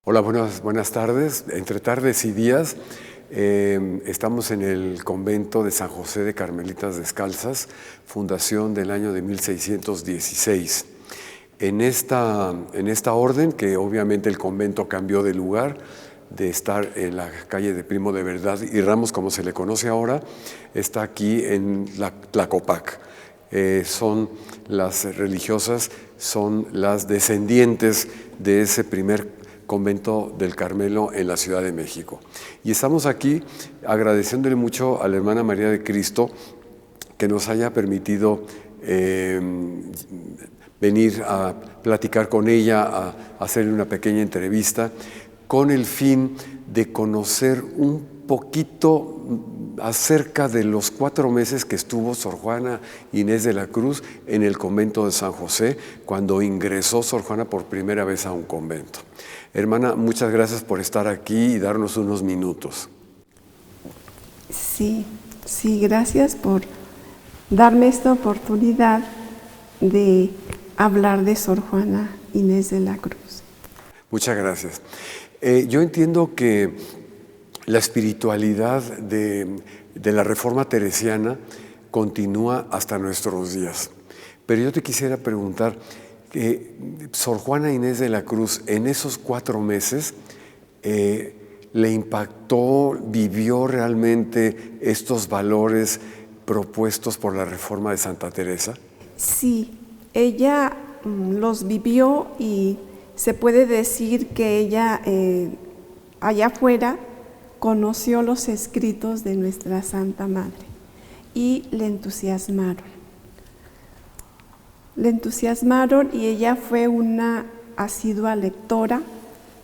Hola, buenas tardes. Entre tardes y días estamos en el convento de San José de Carmelitas Descalzas, fundación del año de 1616. En esta orden, que obviamente el convento cambió de lugar, de estar en la calle de Primo de Verdad y Ramos, como se le conoce ahora, está aquí en Tlacopac. Son las religiosas, son las descendientes de ese primer convento del Carmelo en la Ciudad de México. Y estamos aquí agradeciéndole mucho a la hermana María de Cristo que nos haya permitido venir a platicar con ella, a hacerle una pequeña entrevista, con el fin de conocer un poquito acerca de los 4 meses que estuvo Sor Juana Inés de la Cruz en el convento de San José, cuando ingresó Sor Juana por primera vez a un convento. Hermana, muchas gracias por estar aquí y darnos unos minutos. Sí, gracias por darme esta oportunidad de hablar de Sor Juana Inés de la Cruz. Muchas gracias. Yo entiendo que la espiritualidad de la Reforma Teresiana continúa hasta nuestros días. Pero yo te quisiera preguntar, Sor Juana Inés de la Cruz, en esos 4 meses, ¿le impactó, vivió realmente estos valores propuestos por la Reforma de Santa Teresa? Sí, ella los vivió y se puede decir que ella allá afuera conoció los escritos de nuestra Santa Madre y le entusiasmaron. Y ella fue una asidua lectora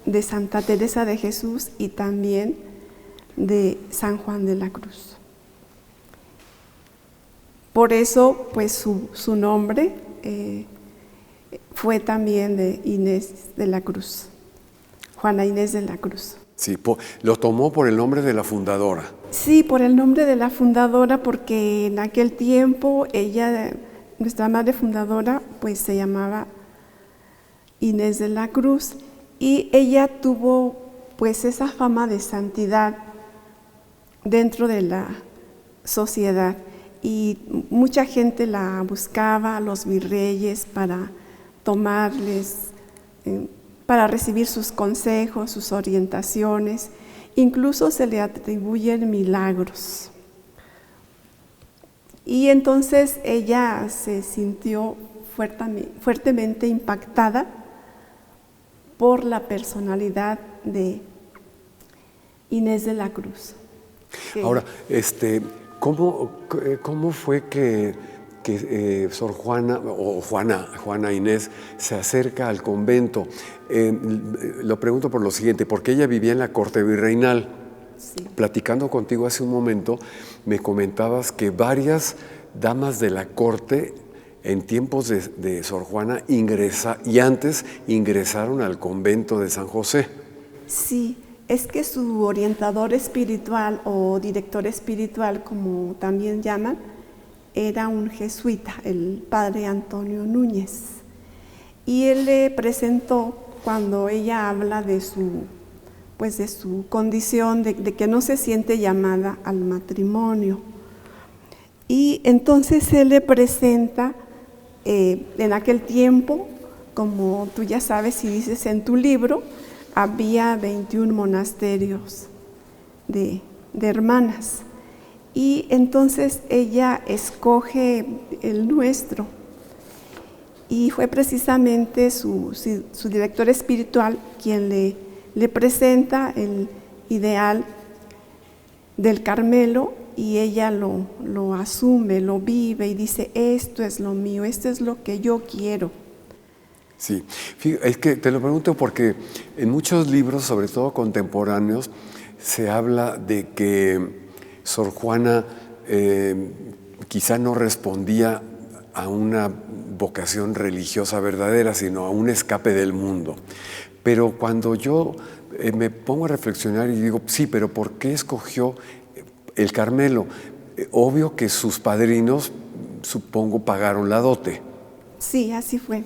de Santa Teresa de Jesús y también de San Juan de la Cruz. Por eso, pues su nombre fue también de Inés de la Cruz, Juana Inés de la Cruz. Sí, lo tomó por el nombre de la fundadora. Sí, por el nombre de la fundadora, porque en aquel tiempo ella, nuestra madre fundadora, pues se llamaba Inés de la Cruz, y ella tuvo pues esa fama de santidad dentro de la sociedad, y mucha gente la buscaba, los virreyes, para tomarles, para recibir sus consejos, sus orientaciones. Incluso se le atribuyen milagros. Y entonces ella se sintió fuertemente impactada por la personalidad de Inés de la Cruz. Ahora, ¿cómo fue que Sor Juana o Juana Inés se acerca al convento? Lo pregunto por lo siguiente, porque ella vivía en la corte virreinal. Sí. Platicando contigo hace un momento, me comentabas que varias damas de la corte en tiempos de Sor Juana y antes ingresaron al convento de San José. Sí, es que su orientador espiritual o director espiritual, como también llaman, era un jesuita, el padre Antonio Núñez. Y él le presentó, cuando ella habla de su condición, de que no se siente llamada al matrimonio. Y entonces él le presenta, en aquel tiempo, como tú ya sabes y dices en tu libro, había 21 monasterios de hermanas. Y entonces ella escoge el nuestro. Y fue precisamente su director espiritual quien le presenta el ideal del Carmelo, y ella lo asume, lo vive y dice: esto es lo mío, esto es lo que yo quiero. Sí, es que te lo pregunto porque en muchos libros, sobre todo contemporáneos, se habla de que Sor Juana quizá no respondía a una vocación religiosa verdadera, sino a un escape del mundo. Pero cuando yo me pongo a reflexionar y digo, sí, pero ¿por qué escogió el Carmelo? Obvio que sus padrinos, supongo, pagaron la dote. Sí, así fue.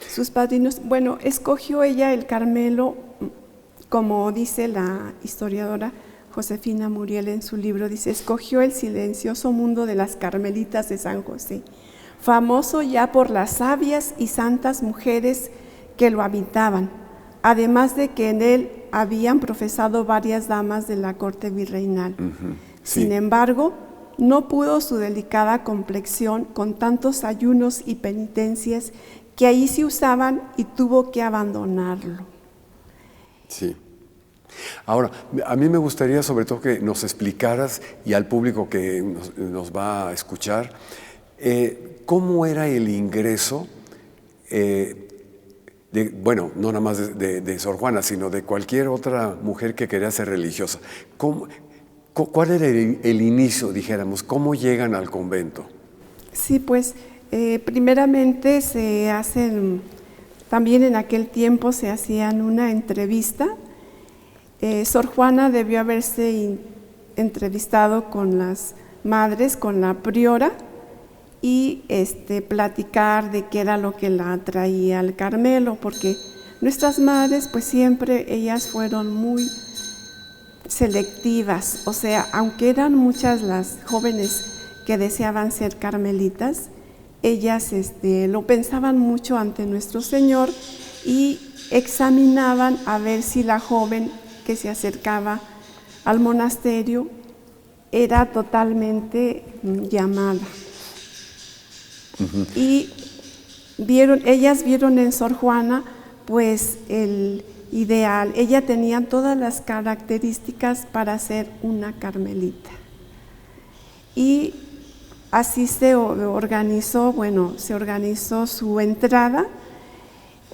Sus padrinos, bueno, escogió ella el Carmelo, como dice la historiadora Josefina Muriel en su libro, dice, escogió el silencioso mundo de las Carmelitas de San José, famoso ya por las sabias y santas mujeres que lo habitaban, además de que en él habían profesado varias damas de la corte virreinal. Sí. Sin embargo, no pudo su delicada complexión con tantos ayunos y penitencias que ahí se usaban y tuvo que abandonarlo. Sí. Ahora, a mí me gustaría sobre todo que nos explicaras, y al público que nos va a escuchar, cómo era el ingreso, bueno, no nada más de Sor Juana, sino de cualquier otra mujer que quería ser religiosa. ¿Cuál era el inicio, dijéramos? ¿Cómo llegan al convento? Sí, pues primeramente se hacen, también en aquel tiempo se hacían una entrevista. Sor Juana debió haberse entrevistado con las madres, con la priora, y platicar de qué era lo que la atraía al Carmelo, porque nuestras madres, pues siempre ellas fueron muy selectivas, o sea, aunque eran muchas las jóvenes que deseaban ser carmelitas, ellas lo pensaban mucho ante nuestro Señor y examinaban a ver si la joven que se acercaba al monasterio era totalmente llamada. Y ellas vieron en Sor Juana pues el ideal. Ella tenía todas las características para ser una carmelita. Y así se organizó su entrada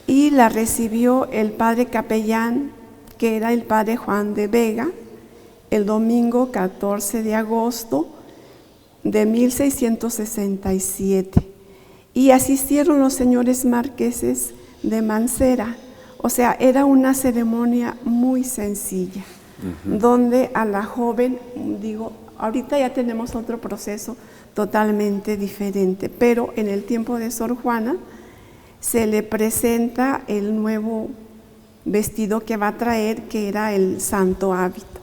y la recibió el padre capellán, que era el padre Juan de Vega, el domingo 14 de agosto de 1667. Y asistieron los señores marqueses de Mancera. O sea, era una ceremonia muy sencilla, donde a la joven, ahorita ya tenemos otro proceso totalmente diferente, pero en el tiempo de Sor Juana se le presenta el nuevo vestido que va a traer, que era el santo hábito,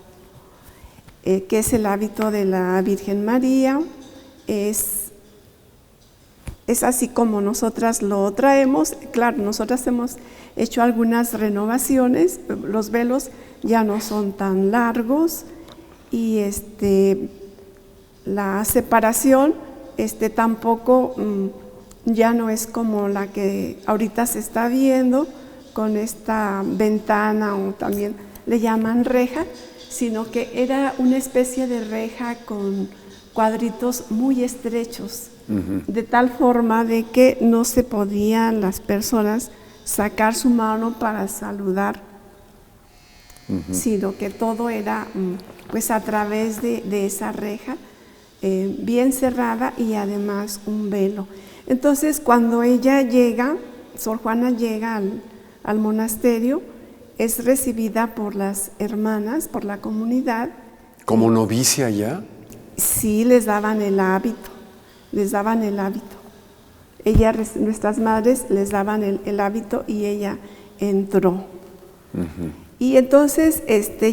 que es el hábito de la Virgen María. Es así como nosotras lo traemos. Claro, nosotras hemos hecho algunas renovaciones, los velos ya no son tan largos y la separación tampoco ya no es como la que ahorita se está viendo con esta ventana, o también le llaman reja, sino que era una especie de reja con cuadritos muy estrechos, de tal forma de que no se podían las personas sacar su mano para saludar, sino que todo era pues a través de esa reja bien cerrada y además un velo. Entonces cuando ella llega, Sor Juana llega al monasterio, es recibida por las hermanas, por la comunidad. ¿Como novicia ya? Sí, les daban el hábito. Nuestras madres les daban el hábito y ella entró. Y entonces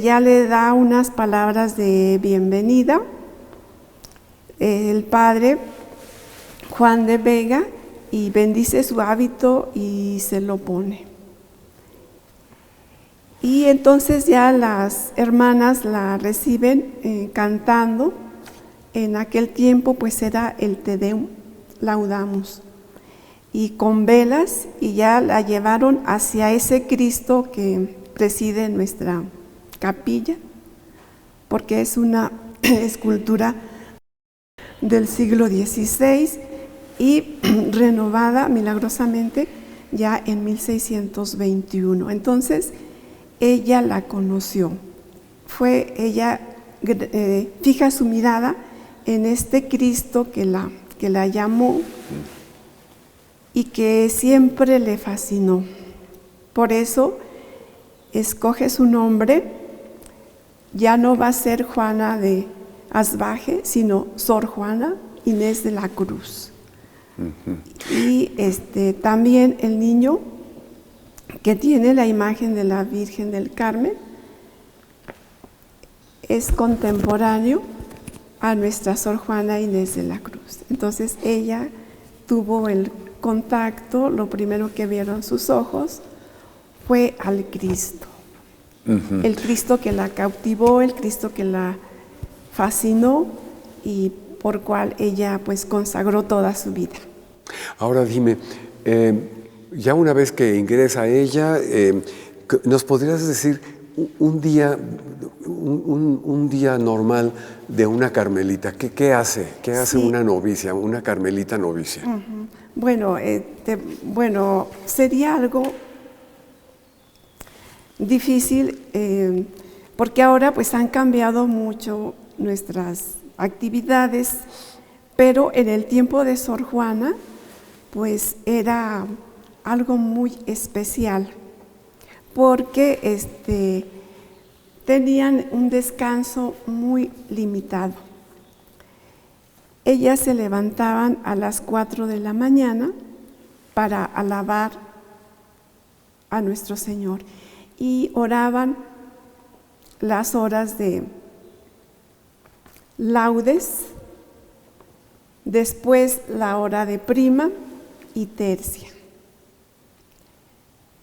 ya le da unas palabras de bienvenida el padre Juan de Vega y bendice su hábito y se lo pone. Y entonces ya las hermanas la reciben cantando. En aquel tiempo pues era el Te Deum Laudamus, y con velas, y ya la llevaron hacia ese Cristo que preside nuestra capilla, porque es una escultura del siglo XVI y renovada milagrosamente ya en 1621. Entonces ella la conoció, ella fija su mirada en este Cristo que la llamó y que siempre le fascinó. Por eso escoge su nombre, ya no va a ser Juana de Asbaje, sino Sor Juana Inés de la Cruz, Y también el niño que tiene la imagen de la Virgen del Carmen es contemporáneo a nuestra Sor Juana Inés de la Cruz. Entonces ella tuvo el contacto, lo primero que vieron sus ojos fue al Cristo. El Cristo que la cautivó, el Cristo que la fascinó y por cual ella pues consagró toda su vida. Ahora dime, ya una vez que ingresa ella, ¿nos podrías decir un día normal de una carmelita? ¿Qué hace? ¿Qué hace una novicia, una carmelita novicia? Bueno, sería algo difícil porque ahora pues han cambiado mucho nuestras actividades, pero en el tiempo de Sor Juana pues era algo muy especial porque tenían un descanso muy limitado. Ellas se levantaban a las 4 de la mañana para alabar a nuestro Señor y oraban las horas de laudes, después la hora de prima y tercia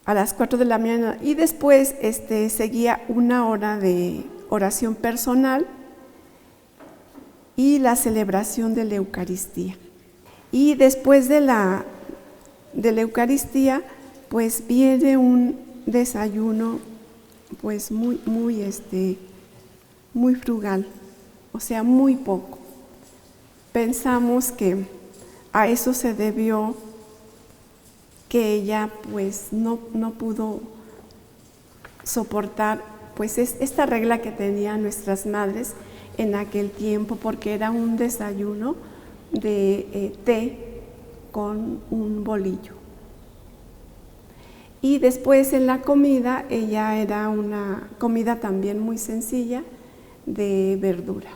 a las 4 de la mañana y después seguía una hora de oración personal y la celebración de la Eucaristía. Y después de la Eucaristía pues viene un desayuno pues muy frugal, o sea, muy poco. Pensamos que a eso se debió que ella pues no pudo soportar pues esta regla que tenían nuestras madres en aquel tiempo, porque era un desayuno de té con un bolillo. Y después en la comida, ella era una comida también muy sencilla de verdura.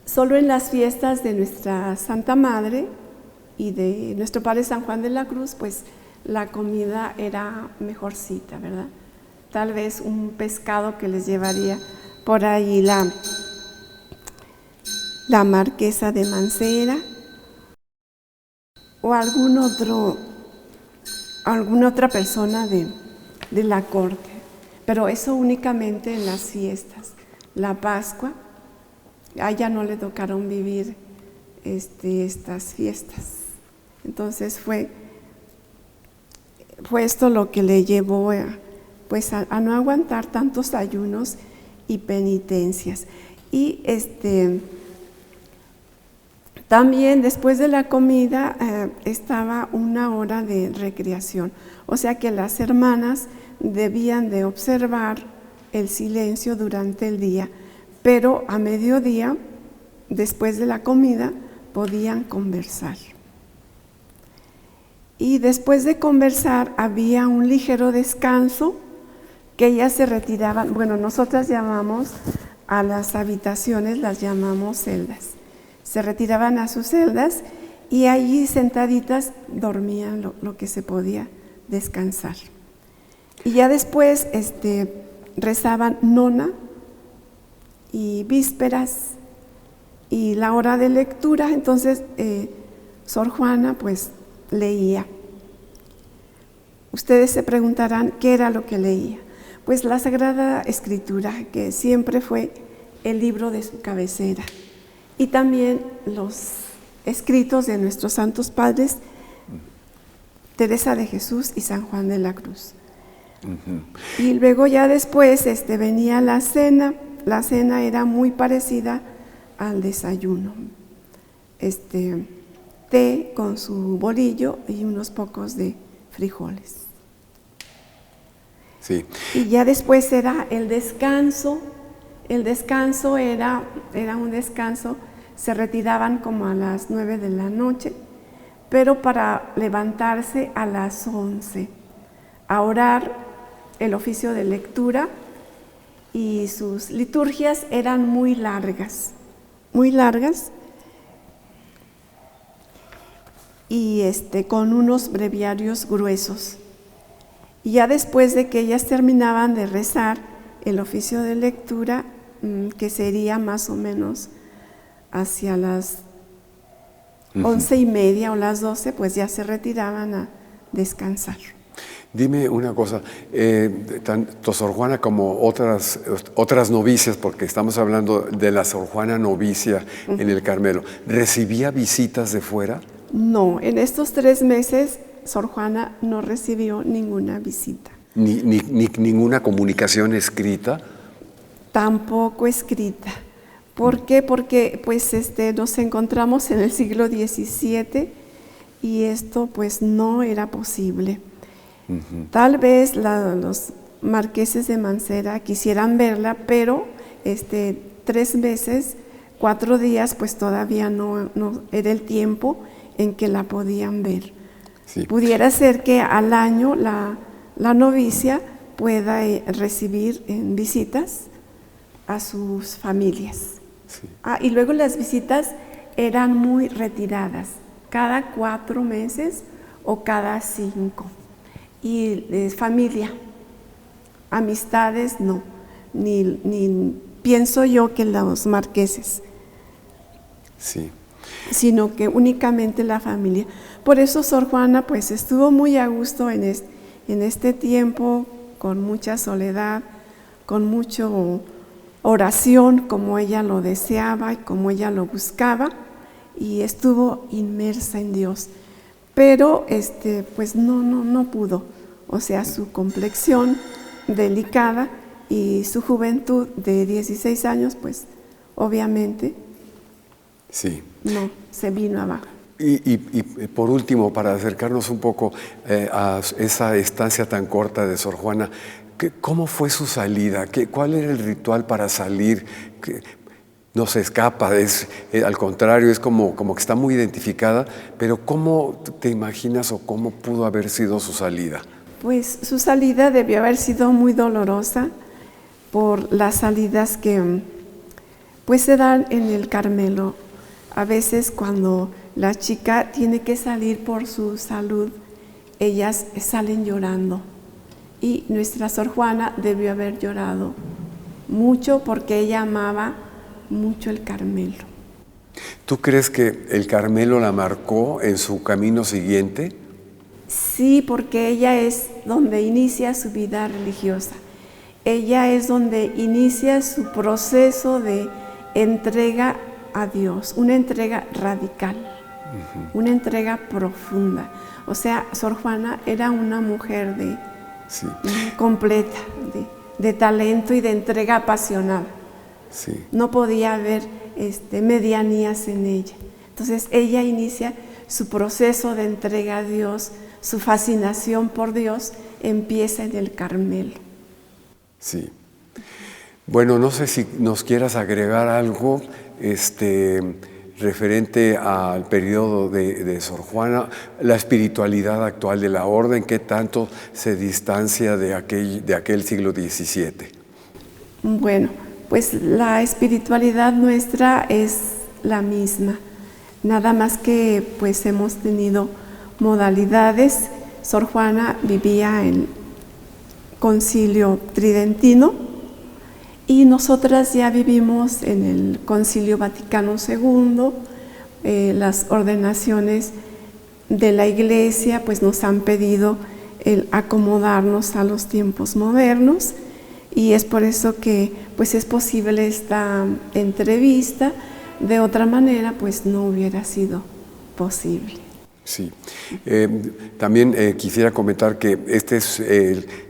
Solo en las fiestas de nuestra Santa Madre y de nuestro Padre San Juan de la Cruz, pues la comida era mejorcita, ¿verdad? Tal vez un pescado que les llevaría por ahí la marquesa de Mancera o alguna otra persona de la corte, pero eso únicamente en las fiestas. La Pascua, a ella no le tocaron vivir estas fiestas. Entonces fue esto lo que le llevó a no aguantar tantos ayunos y penitencias. Y también después de la comida estaba una hora de recreación, o sea que las hermanas debían de observar el silencio durante el día, pero a mediodía, después de la comida, podían conversar. Y después de conversar había un ligero descanso que ellas se retiraban. Bueno, nosotras llamamos a las habitaciones, las llamamos celdas. Se retiraban a sus celdas y allí sentaditas dormían lo que se podía descansar. Y ya después rezaban nona y vísperas y la hora de lectura. Entonces Sor Juana pues leía. Ustedes se preguntarán qué era lo que leía. Pues la Sagrada Escritura, que siempre fue el libro de su cabecera, y también los escritos de nuestros santos padres, Teresa de Jesús y San Juan de la Cruz. Y luego ya después venía la cena. La cena era muy parecida al desayuno. Té con su bolillo y unos pocos de frijoles. Sí. Y ya después era el descanso. El descanso era un descanso, se retiraban como a las 9 de la noche, pero para levantarse a las 11, a orar el oficio de lectura, y sus liturgias eran muy largas, y con unos breviarios gruesos. Y ya después de que ellas terminaban de rezar el oficio de lectura, que sería más o menos hacia las 11:30 o las 12, pues ya se retiraban a descansar. Dime una cosa, tanto Sor Juana como otras novicias, porque estamos hablando de la Sor Juana novicia en el Carmelo, ¿recibía visitas de fuera? No, en estos 3 meses Sor Juana no recibió ninguna visita. Ni ninguna comunicación escrita. Tampoco escrita. ¿Por qué? Porque pues nos encontramos en el siglo XVII y esto pues no era posible. Tal vez los marqueses de Mancera quisieran verla, pero 3 meses, 4 días, pues todavía no era el tiempo en que la podían ver. Sí. Pudiera ser que al año la novicia pueda recibir visitas a sus familias. Sí. Y luego las visitas eran muy retiradas, cada 4 meses o cada 5. Y familia, amistades no, ni pienso yo que los marqueses, Sí. sino que únicamente la familia. Por eso Sor Juana pues estuvo muy a gusto en este tiempo, con mucha soledad, con mucha oración, como ella lo deseaba y como ella lo buscaba, y estuvo inmersa en Dios. Pero pues no pudo, o sea, su complexión delicada y su juventud de 16 años, pues obviamente Sí. no, se vino abajo. Y por último, para acercarnos un poco a esa estancia tan corta de Sor Juana, ¿cómo fue su salida? ¿Cuál era el ritual para salir? No se escapa, al contrario, es como que está muy identificada, pero ¿cómo te imaginas o cómo pudo haber sido su salida? Pues su salida debió haber sido muy dolorosa por las salidas que pues se dan en el Carmelo. A veces cuando la chica tiene que salir por su salud, ellas salen llorando. Y nuestra Sor Juana debió haber llorado mucho porque ella amaba mucho el Carmelo. ¿Tú crees que el Carmelo la marcó en su camino siguiente? Sí, porque ella es donde inicia su vida religiosa. Ella es donde inicia su proceso de entrega a Dios, una entrega radical, una entrega profunda. O sea, Sor Juana era una mujer Sí. completa, de talento y de entrega apasionada. Sí. No podía haber medianías en ella. Entonces ella inicia su proceso de entrega a Dios, su fascinación por Dios empieza en el Carmelo. Sí. Bueno, no sé si nos quieras agregar algo referente al periodo de Sor Juana, la espiritualidad actual de la orden, ¿qué tanto se distancia de aquel siglo XVII? Bueno, pues la espiritualidad nuestra es la misma, nada más que pues hemos tenido modalidades. Sor Juana vivía en Concilio Tridentino y nosotras ya vivimos en el Concilio Vaticano II. Las ordenaciones de la Iglesia pues nos han pedido el acomodarnos a los tiempos modernos, y es por eso que pues es posible esta entrevista. De otra manera pues no hubiera sido posible. Sí. También quisiera comentar que este es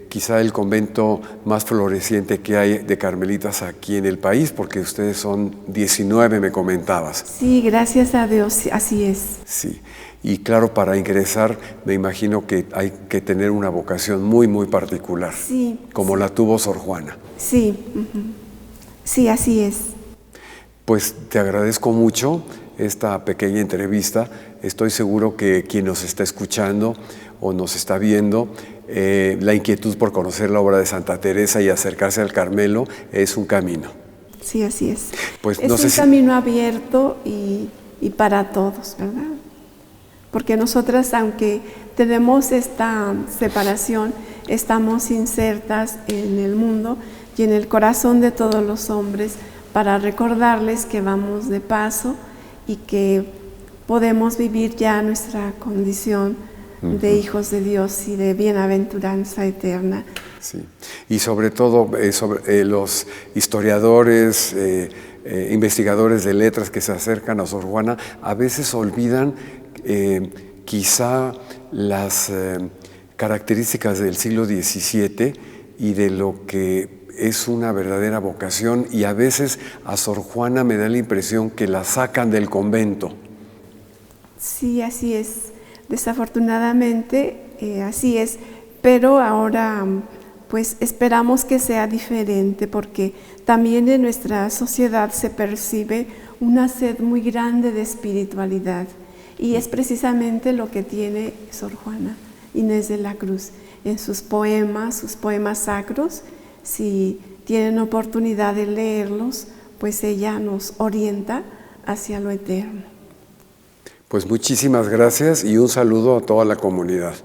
quizá el convento más floreciente que hay de carmelitas aquí en el país, porque ustedes son 19, me comentabas. Sí, gracias a Dios, así es. Sí, y claro, para ingresar me imagino que hay que tener una vocación muy, muy particular, sí, como la tuvo Sor Juana. Sí, sí, así es. Pues te agradezco mucho esta pequeña entrevista. Estoy seguro que quien nos está escuchando o nos está viendo, la inquietud por conocer la obra de Santa Teresa y acercarse al Carmelo es un camino. Sí, así es. Pues es no sé un camino abierto y para todos, ¿verdad? porque nosotras, aunque tenemos esta separación, estamos insertas en el mundo y en el corazón de todos los hombres para recordarles que vamos de paso y que podemos vivir ya nuestra condición de hijos de Dios y de bienaventuranza eterna. Sí. Y sobre todo los historiadores, investigadores de letras que se acercan a Sor Juana, a veces olvidan quizá las características del siglo XVII y de lo que es una verdadera vocación, y a veces a Sor Juana me da la impresión que la sacan del convento. Sí, así es. Desafortunadamente, así es. Pero ahora, pues esperamos que sea diferente, porque también en nuestra sociedad se percibe una sed muy grande de espiritualidad. Y es precisamente lo que tiene Sor Juana Inés de la Cruz en sus poemas sacros. Si tienen oportunidad de leerlos, pues ella nos orienta hacia lo eterno. Pues muchísimas gracias y un saludo a toda la comunidad.